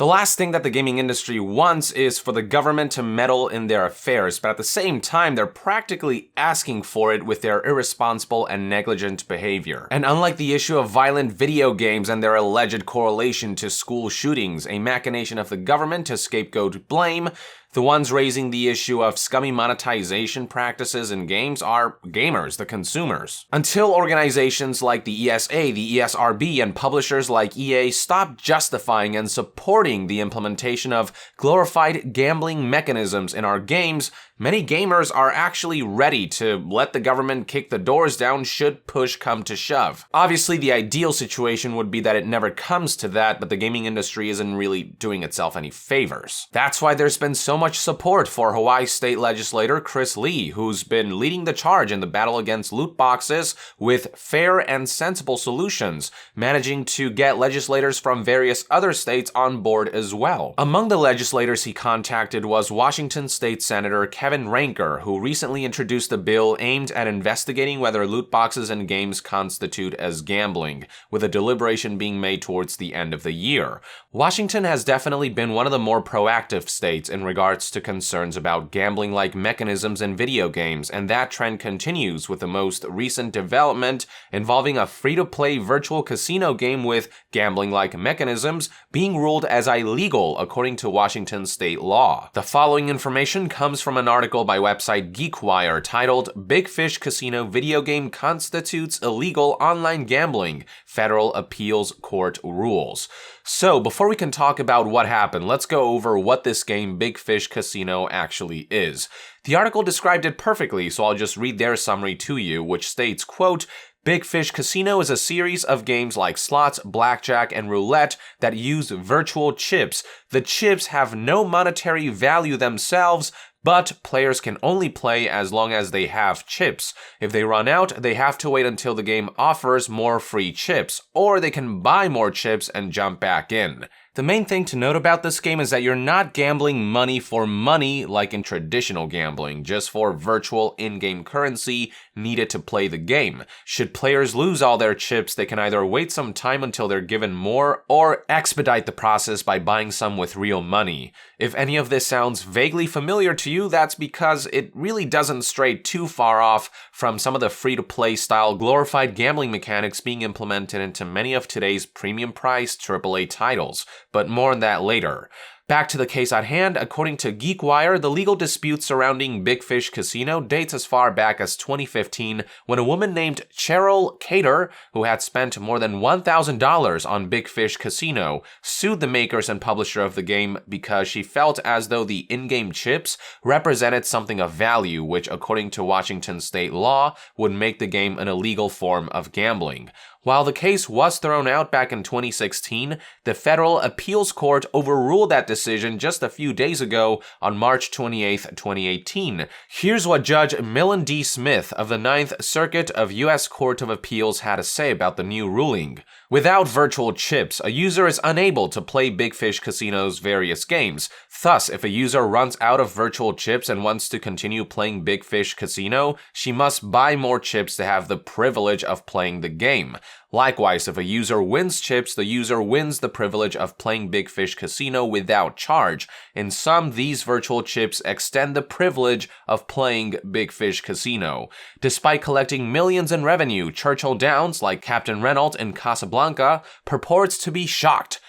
The last thing that the gaming industry wants is for the government to meddle in their affairs, but at the same time, they're practically asking for it with their irresponsible and negligent behavior. And unlike the issue of violent video games and their alleged correlation to school shootings, a machination of the government to scapegoat blame, the ones raising the issue of scummy monetization practices in games are gamers, the consumers. Until organizations like the ESA, the ESRB, and publishers like EA stop justifying and supporting the implementation of glorified gambling mechanisms in our games, many gamers are actually ready to let the government kick the doors down should push come to shove. Obviously, the ideal situation would be that it never comes to that, but the gaming industry isn't really doing itself any favors. That's why there's been so much support for Hawaii State Legislator Chris Lee, who's been leading the charge in the battle against loot boxes with fair and sensible solutions, managing to get legislators from various other states on board as well. Among the legislators he contacted was Washington State Senator Kevin Ranker, who recently introduced a bill aimed at investigating whether loot boxes in games constitute as gambling, with a deliberation being made towards the end of the year. Washington has definitely been one of the more proactive states in regards to concerns about gambling-like mechanisms in video games, and that trend continues with the most recent development involving a free-to-play virtual casino game with gambling-like mechanisms being ruled as illegal according to Washington state law. The following information comes from an article by website GeekWire titled "Big Fish Casino Video Game Constitutes Illegal Online Gambling, Federal Appeals Court Rules." So, before we can talk about what happened, let's go over what this game Big Fish Casino actually is. The article described it perfectly, so I'll just read their summary to you, which states, quote, "Big Fish Casino is a series of games like slots, blackjack, and roulette that use virtual chips. The chips have no monetary value themselves, but players can only play as long as they have chips. If they run out, they have to wait until the game offers more free chips, or they can buy more chips and jump back in." The main thing to note about this game is that you're not gambling money for money like in traditional gambling, just for virtual in-game currency needed to play the game. Should players lose all their chips, they can either wait some time until they're given more, or expedite the process by buying some with real money. If any of this sounds vaguely familiar to you, that's because it really doesn't stray too far off from some of the free-to-play style glorified gambling mechanics being implemented into many of today's premium-priced AAA titles. But more on that later. Back to the case at hand, according to GeekWire, the legal dispute surrounding Big Fish Casino dates as far back as 2015, when a woman named Cheryl Cater, who had spent more than $1,000 on Big Fish Casino, sued the makers and publisher of the game because she felt as though the in-game chips represented something of value, which, according to Washington state law, would make the game an illegal form of gambling. While the case was thrown out back in 2016, the Federal Appeals Court overruled that decision just a few days ago on March 28, 2018. Here's what Judge Millen D. Smith of the 9th Circuit of U.S. Court of Appeals had to say about the new ruling. Without virtual chips, a user is unable to play Big Fish Casino's various games. Thus, if a user runs out of virtual chips and wants to continue playing Big Fish Casino, she must buy more chips to have the privilege of playing the game. Likewise, if a user wins chips, the user wins the privilege of playing Big Fish Casino without charge. In sum, these virtual chips extend the privilege of playing Big Fish Casino. Despite collecting millions in revenue, Churchill Downs, like Captain Renault in Casablanca, purports to be shocked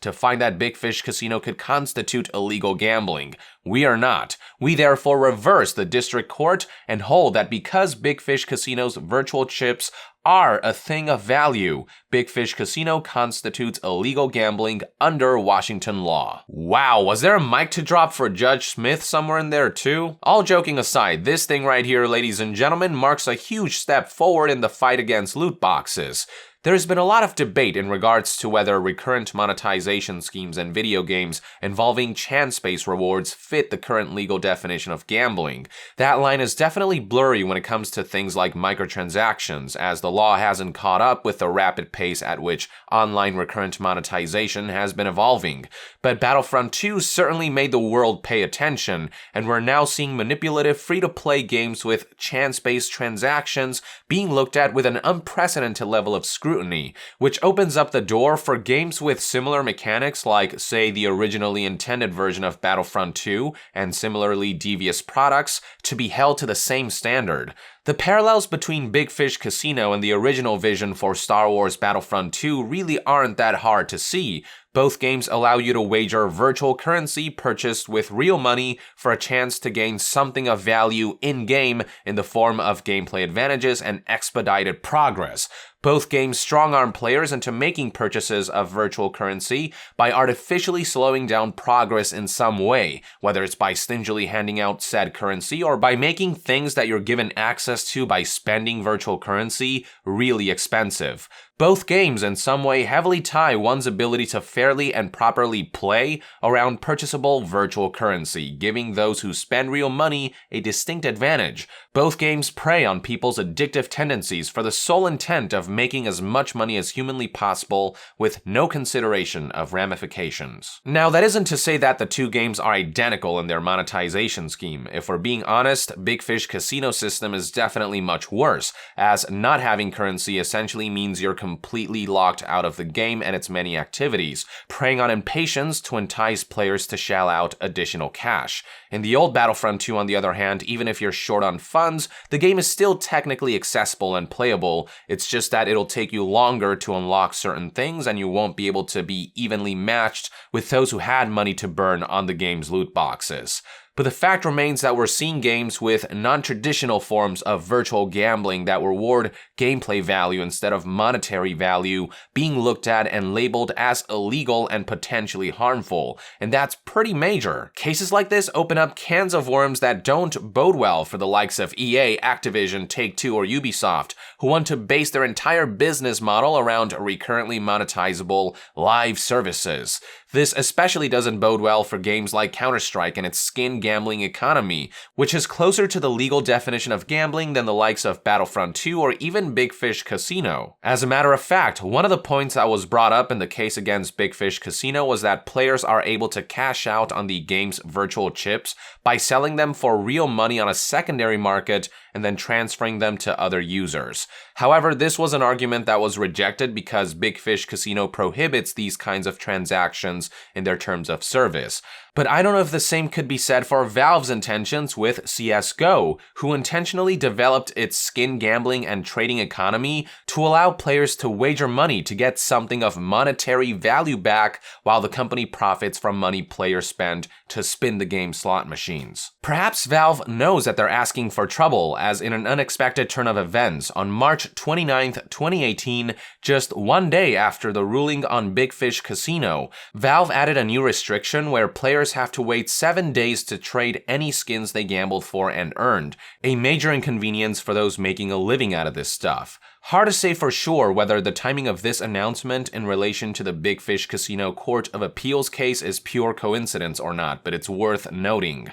to find that Big Fish Casino could constitute illegal gambling. We are not. We therefore reverse the district court and hold that because Big Fish Casino's virtual chips are a thing of value, Big Fish Casino constitutes illegal gambling under Washington law. Wow, was there a mic to drop for Judge Smith somewhere in there too? All joking aside, this thing right here, ladies and gentlemen, marks a huge step forward in the fight against loot boxes. There's been a lot of debate in regards to whether recurrent monetization schemes in video games involving chance-based rewards fit the current legal definition of gambling. That line is definitely blurry when it comes to things like microtransactions, as the law hasn't caught up with the rapid pace at which online recurrent monetization has been evolving. But Battlefront 2 certainly made the world pay attention, and we're now seeing manipulative free-to-play games with chance-based transactions being looked at with an unprecedented level of scrutiny scrutiny, which opens up the door for games with similar mechanics like, say, the originally intended version of Battlefront 2 and similarly devious products to be held to the same standard. The parallels between Big Fish Casino and the original vision for Star Wars Battlefront 2 really aren't that hard to see. Both games allow you to wager virtual currency purchased with real money for a chance to gain something of value in-game in the form of gameplay advantages and expedited progress. Both games strong-arm players into making purchases of virtual currency by artificially slowing down progress in some way, whether it's by stingily handing out said currency or by making things that you're given access to by spending virtual currency really expensive. Both games in some way heavily tie one's ability to fairly and properly play around purchasable virtual currency, giving those who spend real money a distinct advantage. Both games prey on people's addictive tendencies for the sole intent of making as much money as humanly possible with no consideration of ramifications. Now, that isn't to say that the two games are identical in their monetization scheme. If we're being honest, Big Fish Casino system is definitely much worse, as not having currency essentially means you're completely locked out of the game and its many activities, preying on impatience to entice players to shell out additional cash. In the old Battlefront 2, on the other hand, even if you're short on funds, the game is still technically accessible and playable. It's just that it'll take you longer to unlock certain things and you won't be able to be evenly matched with those who had money to burn on the game's loot boxes. But the fact remains that we're seeing games with non-traditional forms of virtual gambling that reward gameplay value instead of monetary value being looked at and labeled as illegal and potentially harmful, and that's pretty major. Cases like this open up cans of worms that don't bode well for the likes of EA, Activision, Take-Two, or Ubisoft, who want to base their entire business model around recurrently monetizable live services. This especially doesn't bode well for games like Counter-Strike and its skin gambling economy, which is closer to the legal definition of gambling than the likes of Battlefront 2 or even Big Fish Casino. As a matter of fact, one of the points that was brought up in the case against Big Fish Casino was that players are able to cash out on the game's virtual chips by selling them for real money on a secondary market and then transferring them to other users. However, this was an argument that was rejected because Big Fish Casino prohibits these kinds of transactions in their terms of service. But I don't know if the same could be said for Valve's intentions with CSGO, who intentionally developed its skin gambling and trading economy to allow players to wager money to get something of monetary value back while the company profits from money players spend to spin the game's slot machines. Perhaps Valve knows that they're asking for trouble, as in an unexpected turn of events, on March 29th, 2018, just one day after the ruling on Big Fish Casino, Valve added a new restriction where players have to wait 7 days to trade any skins they gambled for and earned, a major inconvenience for those making a living out of this stuff. Hard to say for sure whether the timing of this announcement in relation to the Big Fish Casino Court of Appeals case is pure coincidence or not, but it's worth noting.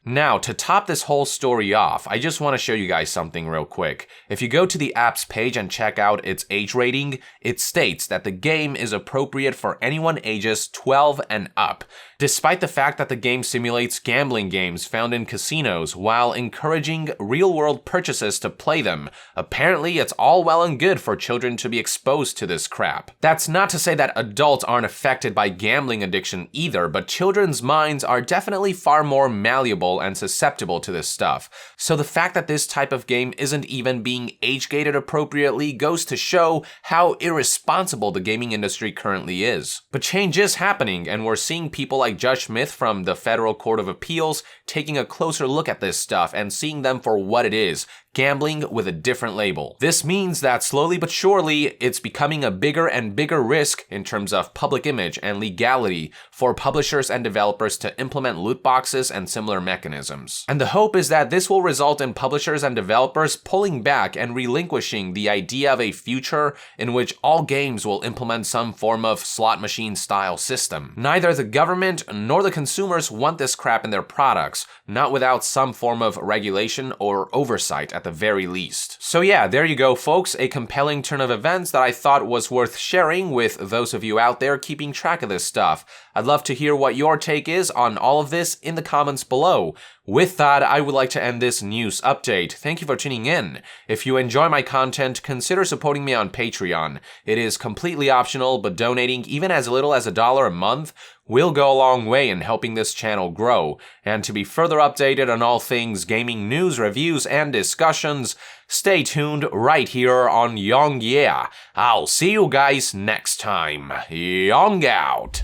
Now, to top this whole story off, I just want to show you guys something real quick. If you go to the app's page and check out its age rating, it states that the game is appropriate for anyone ages 12 and up, despite the fact that the game simulates gambling games found in casinos while encouraging real-world purchases to play them. Apparently, it's all well and good for children to be exposed to this crap. That's not to say that adults aren't affected by gambling addiction either, but children's minds are definitely far more malleable and susceptible to this stuff. So the fact that this type of game isn't even being age-gated appropriately goes to show how irresponsible the gaming industry currently is. But change is happening, and we're seeing people like Judge Smith from the Federal Court of Appeals taking a closer look at this stuff and seeing them for what it is, gambling with a different label. This means that slowly but surely, it's becoming a bigger and bigger risk in terms of public image and legality for publishers and developers to implement loot boxes and similar mechanisms. And the hope is that this will result in publishers and developers pulling back and relinquishing the idea of a future in which all games will implement some form of slot machine style system. Neither the government nor the consumers want this crap in their products, not without some form of regulation or oversight at the very least. So yeah, there you go folks, a compelling turn of events that I thought was worth sharing with those of you out there keeping track of this stuff. I'd love to hear what your take is on all of this in the comments below. With that, I would like to end this news update. Thank you for tuning in. If you enjoy my content, consider supporting me on Patreon. It is completely optional, but donating even as little as $1 a month will go a long way in helping this channel grow. And to be further updated on all things gaming news, reviews, and discussions, stay tuned right here on Yong Yeah. I'll see you guys next time. Yong out.